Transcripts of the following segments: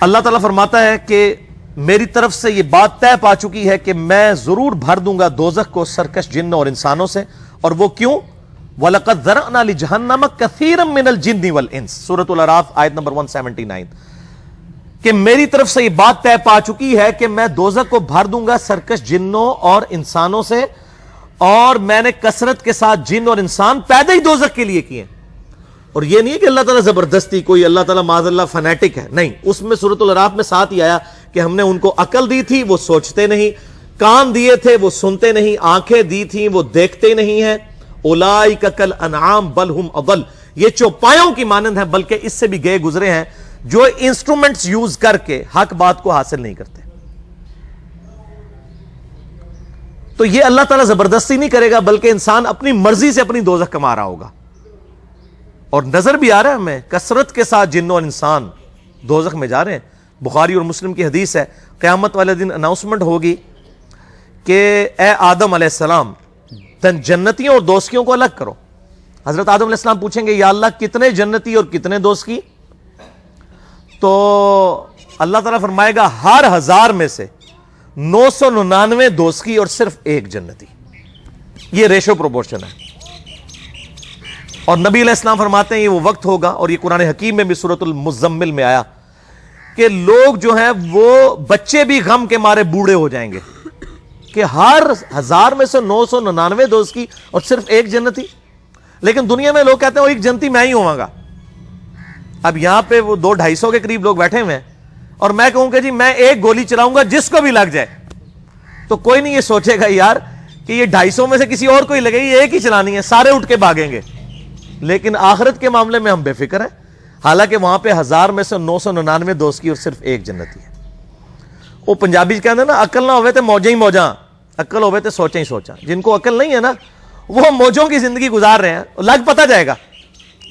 اللہ تعالیٰ فرماتا ہے کہ میری طرف سے یہ بات طے پا چکی ہے کہ میں ضرور بھر دوں گا دوزخ کو سرکش جنوں اور انسانوں سے. اور وہ کیوں؟ وَلَقَدْ ذَرَأْنَا لِجَهَنَّمَ كَثِيرًا مِنَ الْجِنِّ وَالْإِنسِ سورۃ الاعراف آیت نمبر 179. کہ میری طرف سے یہ بات طے پا چکی ہے کہ میں دوزخ کو بھر دوں گا سرکش جنوں اور انسانوں سے, اور میں نے کثرت کے ساتھ جن اور انسان پیدا ہی دوزخ کے لیے کیے. اور یہ نہیں ہے کہ اللہ تعالیٰ زبردستی کوئی اللہ تعالیٰ معاذ اللہ فنیٹک ہے, نہیں. اس میں سورۃ الاعراف میں ساتھ ہی آیا کہ ہم نے ان کو عقل دی تھی وہ سوچتے نہیں, کان دیے تھے وہ سنتے نہیں, آنکھیں دی تھی وہ دیکھتے نہیں ہیں. اولئک کالانعام بل ہم اضل, یہ چوپایوں کی مانند ہیں بلکہ اس سے بھی گئے گزرے ہیں, جو انسٹرومنٹس یوز کر کے حق بات کو حاصل نہیں کرتے. تو یہ اللہ تعالیٰ زبردستی نہیں کرے گا بلکہ انسان اپنی مرضی سے اپنی دوزخ کما رہا ہوگا. اور نظر بھی آ رہا ہے ہمیں, کثرت کے ساتھ جنوں اور انسان دوزخ میں جا رہے ہیں. بخاری اور مسلم کی حدیث ہے, قیامت والے دن اناؤنسمنٹ ہوگی کہ اے آدم علیہ السلام جنتیوں اور دوزخیوں کو الگ کرو. حضرت آدم علیہ السلام پوچھیں گے یا اللہ کتنے جنتی اور کتنے دوزخی؟ تو اللہ تعالیٰ فرمائے گا ہر 1000 میں سے 999 دوزخی اور صرف 1 جنتی. یہ ریشو پروپورشن ہے. اور نبی علیہ السلام فرماتے ہیں یہ وہ وقت ہوگا, اور یہ قرآن حکیم میں بھی سورۃ المزمل میں آیا, کہ لوگ جو ہیں وہ بچے بھی غم کے مارے بوڑھے ہو جائیں گے کہ ہر 1000 میں سے 999 دوزخی اور صرف 1 جنتی. لیکن دنیا میں لوگ کہتے ہیں وہ 1 جنتی میں ہی ہوں گا. اب یہاں پہ وہ 200-250 کے قریب لوگ بیٹھے ہوئے ہیں, اور میں کہوں کہ جی میں 1 گولی چلاؤں گا جس کو بھی لگ جائے, تو کوئی نہیں یہ سوچے گا یار کہ یہ 250 میں سے کسی اور کو ہی لگے گی, ایک ہی چلانی ہے, سارے اٹھ کے بھاگیں گے. لیکن آخرت کے معاملے میں ہم بے فکر ہیں, حالانکہ وہاں پہ 1000 میں سے 999 دوزخی اور صرف 1 جنتی ہے. وہ پنجابی کہتے ہیں نا, عقل نہ ہوئے تو موجیں ہی موجاں, عقل ہوئے تو سوچیں ہی سوچاں. جن کو عقل نہیں ہے نا وہ موجوں کی زندگی گزار رہے ہیں, لگ پتہ جائے گا.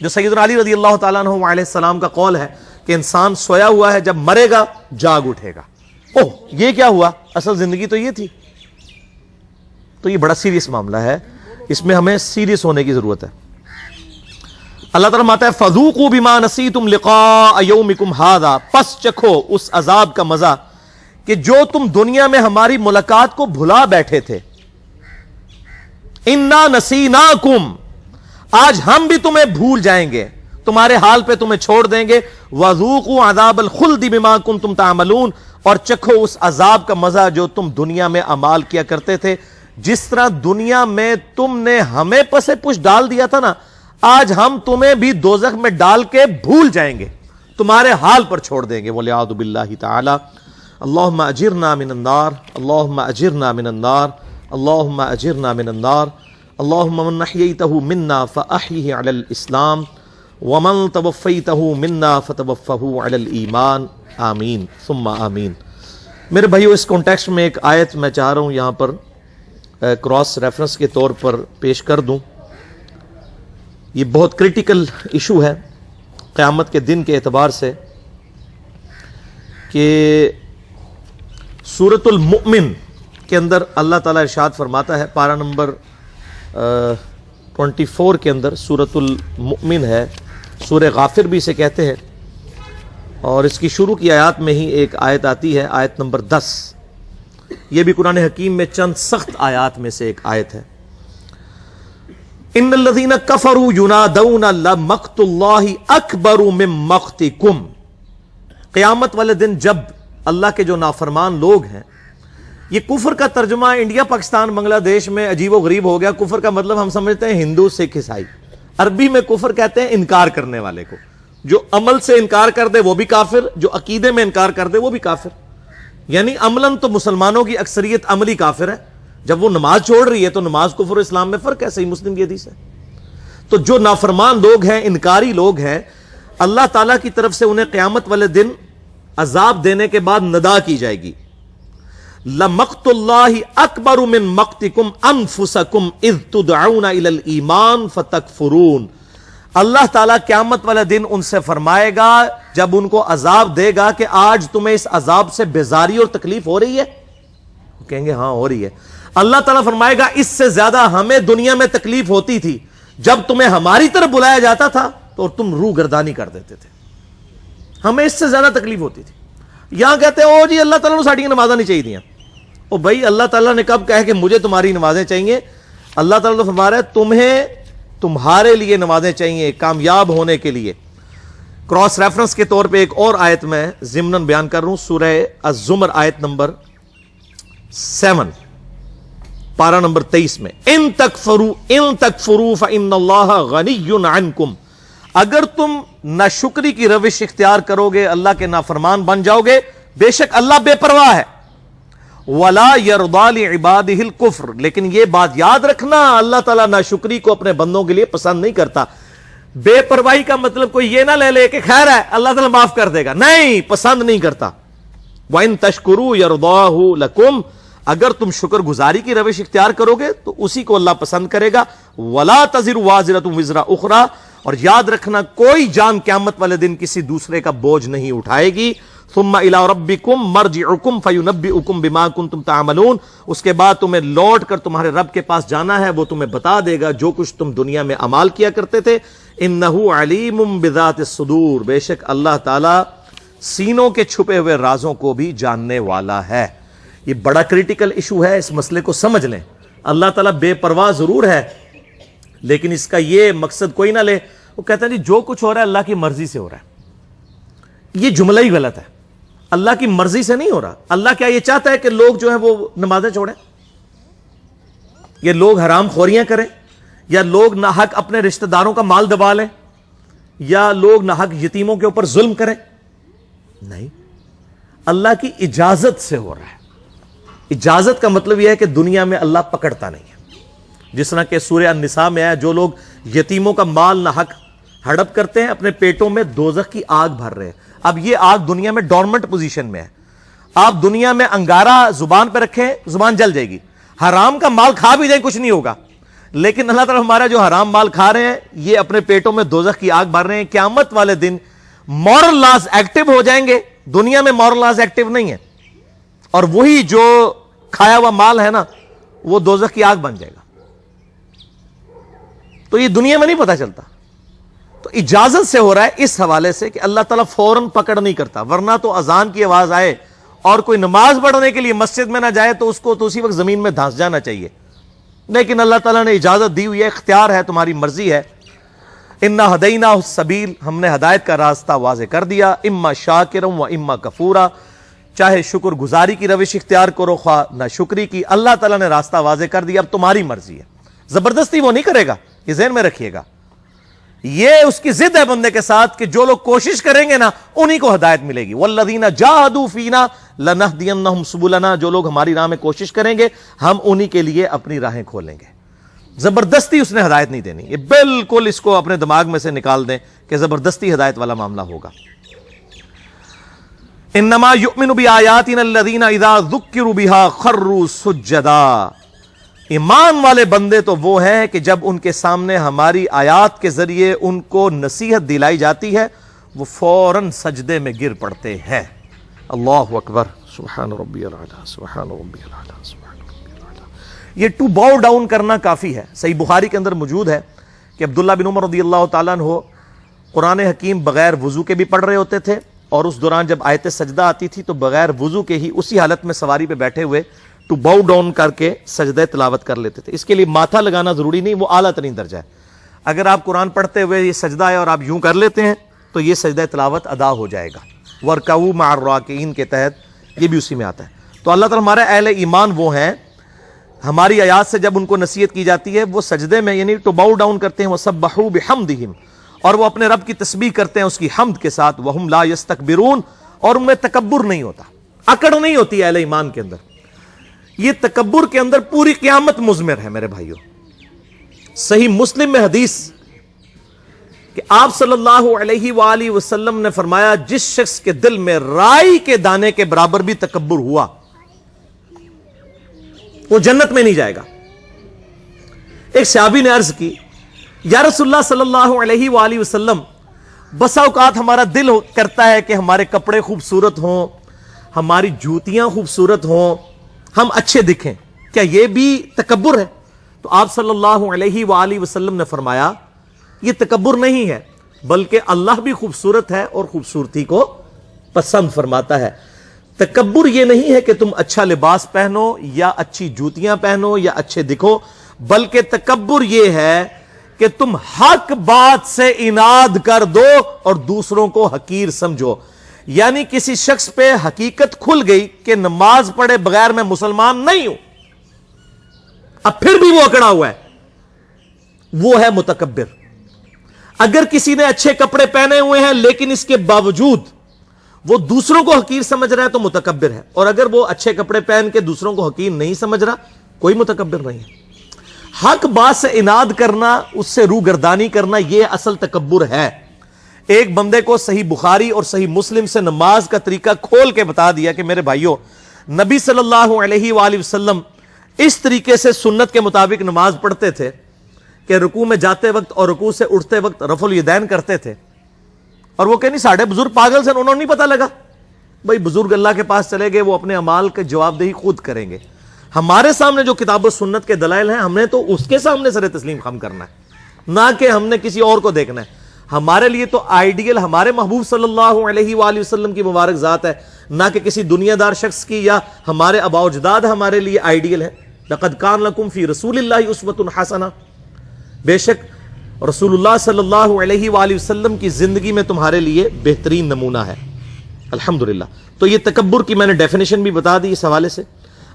جو سیدنا علی رضی اللہ تعالیٰ عنہ علیہ السلام کا قول ہے کہ انسان سویا ہوا ہے, جب مرے گا جاگ اٹھے گا. اوہ یہ کیا ہوا, اصل زندگی تو یہ تھی. تو یہ بڑا سیریس معاملہ ہے, اس میں ہمیں سیریس ہونے کی ضرورت ہے. اللہ تعالیٰ فرماتا ہے فذوقوا بما نسیتم لقاء یومکم ھذا, پس چکھو اس عذاب کا مزہ کہ جو تم دنیا میں ہماری ملاقات کو بھلا بیٹھے تھے. انا نسیناکم, آج ہم بھی تمہیں بھول جائیں گے, تمہارے حال پہ تمہیں چھوڑ دیں گے. وذوقوا عذاب الخلد بما کنتم تعملون, اور چکھو اس عذاب کا مزہ جو تم دنیا میں اعمال کیا کرتے تھے. جس طرح دنیا میں تم نے ہمیں پسے پش ڈال دیا تھا نا, آج ہم تمہیں بھی دوزخ میں ڈال کے بھول جائیں گے, تمہارے حال پر چھوڑ دیں گے. وَلِعَاذُ بِاللَّهِ تَعَالَى اللہم اجرنا من النار, اللہم اجرنا من النار, اللہم اجرنا من النار. اللہم من احییتہ منا فاحیہ علی الاسلام, ومن توفیتہ منا فتوفہ علی الایمان, آمین ثم آمین. میرے بھائیو, اس کانٹیکسٹ میں ایک آیت میں چاہ رہا ہوں یہاں پر کراس ریفرنس کے طور پر پیش کر دوں. یہ بہت کریٹیکل ایشو ہے قیامت کے دن کے اعتبار سے, کہ سورۃ المؤمن کے اندر اللہ تعالیٰ ارشاد فرماتا ہے, پارہ نمبر 24 کے اندر سورۃ المؤمن ہے, سورہ غافر بھی اسے کہتے ہیں, اور اس کی شروع کی آیات میں ہی ایک آیت آتی ہے, آیت نمبر 10. یہ بھی قرآن حکیم میں چند سخت آیات میں سے ایک آیت ہے. ان الذین کفروا ینادون لمقت اللہ اکبر من مقتکم. قیامت والے دن جب اللہ کے جو نافرمان لوگ ہیں, یہ کفر کا ترجمہ انڈیا پاکستان بنگلہ دیش میں عجیب و غریب ہو گیا. کفر کا مطلب ہم سمجھتے ہیں ہندو سکھ عیسائی, عربی میں کفر کہتے ہیں انکار کرنے والے کو. جو عمل سے انکار کر دے وہ بھی کافر, جو عقیدے میں انکار کر دے وہ بھی کافر. یعنی عملاً تو مسلمانوں کی اکثریت عملی کافر ہے, جب وہ نماز چھوڑ رہی ہے تو نماز کفر و اسلام میں فرق ہے, صحیح مسلم کی حدیث ہے. تو جو نافرمان لوگ ہیں, انکاری لوگ ہیں, اللہ تعالیٰ کی طرف سے انہیں قیامت والے دن عذاب دینے کے بعد ندا کی جائے گی. لمقت اللہ اکبر من مقتکم انفسکم اذ تدعون الی الایمان فتکفرون. اللہ تعالیٰ قیامت والے دن ان سے فرمائے گا جب ان کو عذاب دے گا کہ آج تمہیں اس عذاب سے بیزاری اور تکلیف ہو رہی ہے, کہیں گے ہاں ہو رہی ہے. اللہ تعالیٰ فرمائے گا اس سے زیادہ ہمیں دنیا میں تکلیف ہوتی تھی جب تمہیں ہماری طرف بلایا جاتا تھا تو تم روح گردانی کر دیتے تھے, ہمیں اس سے زیادہ تکلیف ہوتی تھی. یہاں کہتے ہیں او جی اللہ تعالیٰ نے ساڑیاں نمازاں نہیں چاہیے دیا. او بھائی اللہ تعالیٰ نے کب کہا کہ مجھے تمہاری نمازیں چاہیے؟ اللہ تعالیٰ نے فرما رہا ہے تمہیں تمہارے لیے نمازیں چاہیے کامیاب ہونے کے لیے. کراس ریفرنس کے طور پہ ایک اور آیت میں ضمناً بیان کر رہا ہوں، سورہ الزمر آیت نمبر 7 پارہ نمبر 23 میں، ان تکفروا فإن اللہ غنی عنکم، اگر تم ناشکری کی روش اختیار کرو گے، اللہ کے نافرمان بن جاؤ گے، بے شک اللہ بے پرواہ ہے. وَلَا يَرْضَى لِعِبَادِهِ الْكُفْرِ، لیکن یہ بات یاد رکھنا اللہ تعالیٰ ناشکری کو اپنے بندوں کے لیے پسند نہیں کرتا. بے پرواہی کا مطلب کوئی یہ نہ لے لے کہ خیر ہے اللہ تعالیٰ معاف کر دے گا، نہیں، پسند نہیں کرتا. وَإِن تَشْكُرُوا يَرْضَاهُ لَكُمْ، اگر تم شکر گزاری کی روش اختیار کرو گے تو اسی کو اللہ پسند کرے گا. وَلَا تَزِرُ وَازِرَةٌ وِزْرَ أُخْرَى، اور یاد رکھنا کوئی جان قیامت والے دن کسی دوسرے کا بوجھ نہیں اٹھائے گی. ثم الى ربکم مرجعکم فینبئکم بما کنتم تعملون، اس کے بعد تمہیں لوٹ کر تمہارے رب کے پاس جانا ہے، وہ تمہیں بتا دے گا جو کچھ تم دنیا میں اعمال کیا کرتے تھے. انہ علیم بذات الصدور، بے شک اللہ تعالی سینوں کے چھپے ہوئے رازوں کو بھی جاننے والا ہے. یہ بڑا کریٹیکل ایشو ہے، اس مسئلے کو سمجھ لیں. اللہ تعالیٰ بے پرواہ ضرور ہے، لیکن اس کا یہ مقصد کوئی نہ لے. وہ کہتا ہے جی جو کچھ ہو رہا ہے اللہ کی مرضی سے ہو رہا ہے. یہ جملہ ہی غلط ہے. اللہ کی مرضی سے نہیں ہو رہا. اللہ کیا یہ چاہتا ہے کہ لوگ جو ہیں وہ نمازیں چھوڑیں، یا لوگ حرام خوریاں کریں، یا لوگ ناحق اپنے رشتہ داروں کا مال دبا لیں، یا لوگ ناحق یتیموں کے اوپر ظلم کریں؟ نہیں، اللہ کی اجازت سے ہو رہا ہے. اجازت کا مطلب یہ ہے کہ دنیا میں اللہ پکڑتا نہیں ہے. جس طرح کہ سورہ النساء میں ہے، جو لوگ یتیموں کا مال ناحق ہڑپ کرتے ہیں اپنے پیٹوں میں دوزخ کی آگ بھر رہے ہیں. اب یہ آگ دنیا میں ڈورمنٹ پوزیشن میں ہے. آپ دنیا میں انگارہ زبان پہ رکھیں، زبان جل جائے گی. حرام کا مال کھا بھی جائیں کچھ نہیں ہوگا. لیکن اللہ تعالیٰ ہمارا جو حرام مال کھا رہے ہیں یہ اپنے پیٹوں میں دوزخ کی آگ بھر رہے ہیں. قیامت والے دن مورل لاز ایکٹیو ہو جائیں گے. دنیا میں مورل لاز ایکٹیو نہیں ہے، اور وہی جو کھایا ہوا مال ہے نا وہ دوزخ کی آگ بن جائے گا. تو یہ دنیا میں نہیں پتا چلتا. تو اجازت سے ہو رہا ہے اس حوالے سے کہ اللہ تعالیٰ فوراً پکڑ نہیں کرتا. ورنہ تو اذان کی آواز آئے اور کوئی نماز پڑھنے کے لیے مسجد میں نہ جائے تو اس کو تو اسی وقت زمین میں دھانس جانا چاہیے. لیکن اللہ تعالیٰ نے اجازت دی ہوئی ہے، اختیار ہے، تمہاری مرضی ہے. انا ہدیناہ السبیل، ہم نے ہدایت کا راستہ واضح کر دیا. اما شاکرا و اما کفورا، چاہے شکر گزاری کی روش اختیار کرو خواہ نہ شکری کی. اللہ تعالیٰ نے راستہ واضح کر دیا، اب تمہاری مرضی ہے. زبردستی وہ نہیں کرے گا، یہ ذہن میں رکھیے گا. یہ اس کی ضد ہے بندے کے ساتھ کہ جو لوگ کوشش کریں گے نا انہی کو ہدایت ملے گی. والذین جاہدوا فینا لنہدینہم سبلنا، جو لوگ ہماری راہ میں کوشش کریں گے ہم انہی کے لیے اپنی راہیں کھولیں گے. زبردستی اس نے ہدایت نہیں دینی. یہ بالکل اس کو اپنے دماغ میں سے نکال دیں کہ زبردستی ہدایت والا معاملہ ہوگا. انما یؤمن بآیاتنا الذین اذا ذکروا بها خروا سجدا، ایمان والے بندے تو وہ ہیں کہ جب ان کے سامنے ہماری آیات کے ذریعے ان کو نصیحت دلائی جاتی ہے وہ فوراً سجدے میں گر پڑتے ہیں. اللہ اکبر، سبحان ربی الاعلی، سبحان ربی الاعلی، سبحان ربی الاعلی. یہ ٹو باؤ ڈاؤن کرنا کافی ہے. صحیح بخاری کے اندر موجود ہے کہ عبداللہ بن عمر رضی اللہ تعالیٰ عنہ قرآن حکیم بغیر وضو کے بھی پڑھ رہے ہوتے تھے، اور اس دوران جب آیت سجدہ آتی تھی تو بغیر وضو کے ہی اسی حالت میں سواری پہ بیٹھے ہوئے ٹو باؤ ڈاؤن کر کے سجدہ تلاوت کر لیتے تھے. اس کے لیے ماتھا لگانا ضروری نہیں، وہ اعلیٰ ترین درجہ ہے. اگر آپ قرآن پڑھتے ہوئے یہ سجدہ ہے اور آپ یوں کر لیتے ہیں تو یہ سجدہ تلاوت ادا ہو جائے گا. وَارْكَعُوا مَعَ الرَّاكِعِينَ کے تحت یہ بھی اسی میں آتا ہے. تو اللہ تعالیٰ ہمارے اہل ایمان وہ ہیں، ہماری آیات سے جب ان کو نصیحت کی جاتی ہے وہ سجدے میں یعنی ٹو باؤ ڈاؤن کرتے ہیں. وَسَبَّحُوا بِحَمْدِهِمْ، اور وہ اپنے رب کی تسبیح کرتے ہیں اس کی حمد کے ساتھ. وَهُمْ لَا يَسْتَكْبِرُونَ، اور ان میں تکبر نہیں ہوتا، اکڑ نہیں ہوتی اہل ایمان کے اندر. یہ تکبر کے اندر پوری قیامت مضمر ہے میرے بھائیوں. صحیح مسلم میں حدیث کہ آپ صلی اللہ علیہ وآلہ وسلم نے فرمایا جس شخص کے دل میں رائی کے دانے کے برابر بھی تکبر ہوا وہ جنت میں نہیں جائے گا. ایک صحابی نے عرض کی یا رسول اللہ صلی اللہ علیہ وآلہ وسلم، بسا اوقات ہمارا دل کرتا ہے کہ ہمارے کپڑے خوبصورت ہوں، ہماری جوتیاں خوبصورت ہوں، ہم اچھے دکھیں، کیا یہ بھی تکبر ہے؟ تو آپ صلی اللہ علیہ وآلہ وسلم نے فرمایا یہ تکبر نہیں ہے، بلکہ اللہ بھی خوبصورت ہے اور خوبصورتی کو پسند فرماتا ہے. تکبر یہ نہیں ہے کہ تم اچھا لباس پہنو یا اچھی جوتیاں پہنو یا اچھے دکھو، بلکہ تکبر یہ ہے کہ تم حق بات سے اناد کر دو اور دوسروں کو حقیر سمجھو. یعنی کسی شخص پہ حقیقت کھل گئی کہ نماز پڑھے بغیر میں مسلمان نہیں ہوں، اب پھر بھی وہ اکڑا ہوا ہے، وہ ہے متکبر. اگر کسی نے اچھے کپڑے پہنے ہوئے ہیں لیکن اس کے باوجود وہ دوسروں کو حقیر سمجھ رہا ہے تو متکبر ہے، اور اگر وہ اچھے کپڑے پہن کے دوسروں کو حقیر نہیں سمجھ رہا کوئی متکبر نہیں ہے. حق بات سے اناد کرنا، اس سے روگردانی کرنا، یہ اصل تکبر ہے. ایک بندے کو صحیح بخاری اور صحیح مسلم سے نماز کا طریقہ کھول کے بتا دیا کہ میرے بھائیوں، نبی صلی اللہ علیہ وآلہ وسلم اس طریقے سے سنت کے مطابق نماز پڑھتے تھے کہ رکوع میں جاتے وقت اور رکوع سے اٹھتے وقت رفع الیدین کرتے تھے. اور وہ کہیں نہیں ساڑھے بزرگ پاگل سے، انہوں نے نہیں پتا لگا. بھائی بزرگ اللہ کے پاس چلے گئے، وہ اپنے اعمال کے جواب دہی خود کریں گے. ہمارے سامنے جو کتاب و سنت کے دلائل ہیں، ہم نے تو اس کے سامنے سر تسلیم خم کرنا ہے، نہ کہ ہم نے کسی اور کو دیکھنا ہے. ہمارے لیے تو آئیڈیل ہمارے محبوب صلی اللہ علیہ وآلہ وسلم کی مبارک ذات ہے، نہ کہ کسی دنیا دار شخص کی یا ہمارے آباء و اجداد ہمارے لیے آئیڈیل ہے. لقد کان لکم فی رسول اللہ اسوۃ حسنہ، بے شک رسول اللہ صلی اللہ علیہ وآلہ وسلم کی زندگی میں تمہارے لیے بہترین نمونہ ہے. الحمدللہ. تو یہ تکبر کی میں نے ڈیفینیشن بھی بتا دی اس حوالے سے.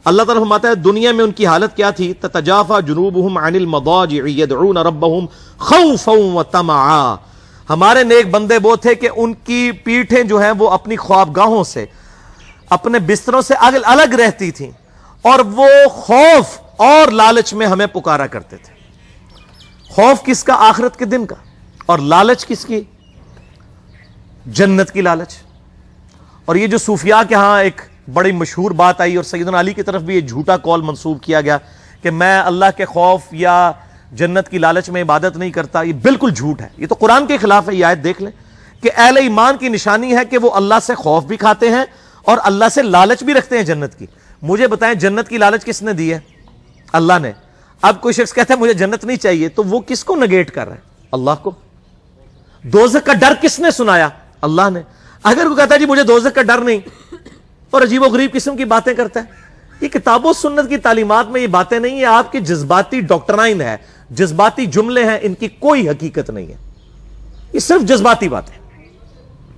اللہ تعالیٰ فرماتا ہے دنیا میں ان کی حالت کیا تھی؟ تتجافا جنوبہم عن المضاجع یدعون ربہم خوفا وطمعا. ہمارے نیک بندے وہ تھے کہ ان کی پیٹھیں جو ہیں وہ اپنی خوابگاہوں سے، اپنے بستروں سے الگ رہتی تھیں، اور وہ خوف اور لالچ میں ہمیں پکارا کرتے تھے. خوف کس کا؟ آخرت کے دن کا. اور لالچ کس کی؟ جنت کی لالچ. اور یہ جو صوفیاء کے ہاں ایک بڑی مشہور بات آئی، اور سیدنا علی کی طرف بھی یہ جھوٹا قول منسوب کیا گیا کہ میں اللہ کے خوف یا جنت کی لالچ میں عبادت نہیں کرتا، یہ بالکل جھوٹ ہے. یہ تو قرآن کے خلاف ہے. یہ آیت دیکھ لیں کہ اہل ایمان کی نشانی ہے کہ وہ اللہ سے خوف بھی کھاتے ہیں اور اللہ سے لالچ بھی رکھتے ہیں جنت کی. مجھے بتائیں جنت کی لالچ کس نے دی ہے؟ اللہ نے. اب کوئی شخص کہتا ہے مجھے جنت نہیں چاہیے، تو وہ کس کو نگیٹ کر رہا ہے؟ اللہ کو. دوزخ کا ڈر کس نے سنایا؟ اللہ نے. اگر کوئی کہتا ہے جی مجھے دوزخ کا ڈر نہیں اور عجیب و غریب قسم کی باتیں کرتا ہے، یہ کتاب و سنت کی تعلیمات میں یہ باتیں نہیں ہیں، آپ کی جذباتی ڈاکٹرائن ہے، جذباتی جملے ہیں، ان کی کوئی حقیقت نہیں ہے، یہ صرف جذباتی باتیں.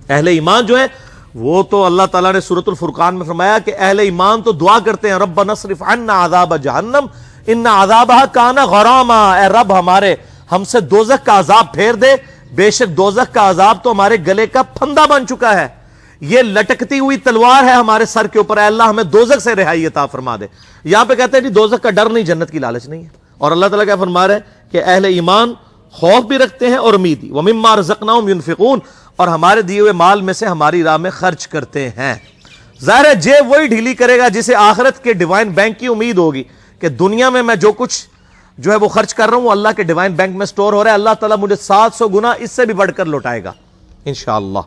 اہل ایمان جو ہے وہ تو اللہ تعالیٰ نے سورۃ الفرقان میں فرمایا کہ اہل ایمان تو دعا کرتے ہیں ربنا اصرف عنا عذاب جہنم ان عذابها کان غراما. اے رب ہمارے ہم سے دوزخ کا عذاب پھیر دے، بے شک دوزخ کا عذاب تو ہمارے گلے کا پھندا بن چکا ہے، یہ لٹکتی ہوئی تلوار ہے ہمارے سر کے اوپر. اے اللہ ہمیں دوزخ سے رہائی عطا فرما دے. یہاں پہ کہتے ہیں جی دوزخ کا ڈر نہیں، جنت کی لالچ نہیں ہے. اور اللہ تعالیٰ کیا فرما رہے ہیں کہ اہل ایمان خوف بھی رکھتے ہیں اور امید بھی. وَمِمَّا رَزَقْنَاهُمْ يُنْفِقُونَ، اور ہمارے دیے ہوئے مال میں سے ہماری راہ میں خرچ کرتے ہیں. ظاہر ہے جیب وہی ڈھیلی کرے گا جسے آخرت کے ڈیوائن بینک کی امید ہوگی کہ دنیا میں جو کچھ جو ہے وہ خرچ کر رہا ہوں وہ اللہ کے ڈیوائن بینک میں سٹور ہو رہا ہے، اللہ تعالیٰ مجھے 700 گنا اس سے بھی بڑھ کر لوٹائے گا انشاءاللہ.